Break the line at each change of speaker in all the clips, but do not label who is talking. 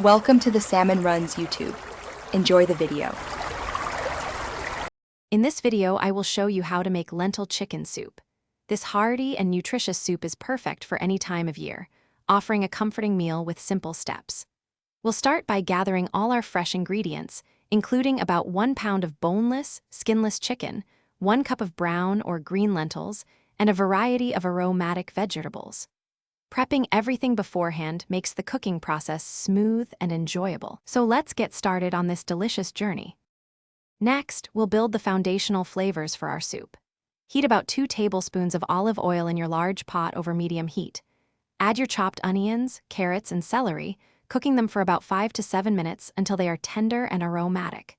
Welcome to the Salmon Runs YouTube. Enjoy the video.
In this video, I will show you how to make lentil chicken soup. This hearty and nutritious soup is perfect for any time of year, offering a comforting meal with simple steps. We'll start by gathering all our fresh ingredients, including about 1 pound of boneless, skinless chicken, 1 cup of brown or green lentils, and a variety of aromatic vegetables. Prepping everything beforehand makes the cooking process smooth and enjoyable. So let's get started on this delicious journey. Next, we'll build the foundational flavors for our soup. Heat about 2 tablespoons of olive oil in your large pot over medium heat. Add your chopped onions, carrots, and celery, cooking them for about 5 to 7 minutes until they are tender and aromatic.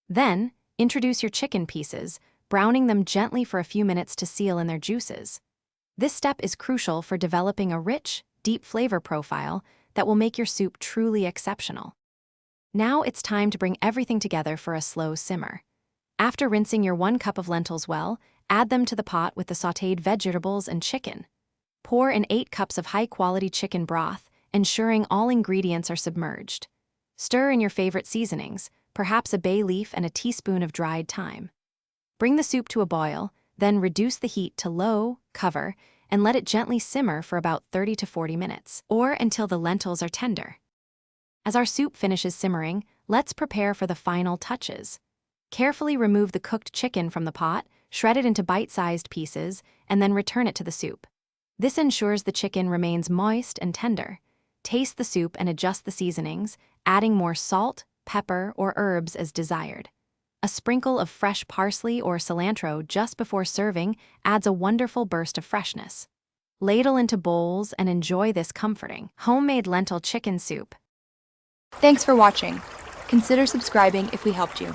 Then, introduce your chicken pieces, browning them gently for a few minutes to seal in their juices. This step is crucial for developing a rich, deep flavor profile that will make your soup truly exceptional. Now it's time to bring everything together for a slow simmer. After rinsing your 1 cup of lentils well, add them to the pot with the sautéed vegetables and chicken. Pour in 8 cups of high-quality chicken broth, ensuring all ingredients are submerged. Stir in your favorite seasonings, perhaps a bay leaf and a teaspoon of dried thyme. Bring the soup to a boil, then reduce the heat to low, cover, and let it gently simmer for about 30 to 40 minutes, or until the lentils are tender. As our soup finishes simmering, let's prepare for the final touches. Carefully remove the cooked chicken from the pot, shred it into bite-sized pieces, and then return it to the soup. This ensures the chicken remains moist and tender. Taste the soup and adjust the seasonings, adding more salt, pepper, or herbs as desired. A sprinkle of fresh parsley or cilantro just before serving adds a wonderful burst of freshness. Ladle into bowls and enjoy this comforting, homemade lentil chicken soup.
Thanks for watching. Consider subscribing if we helped you.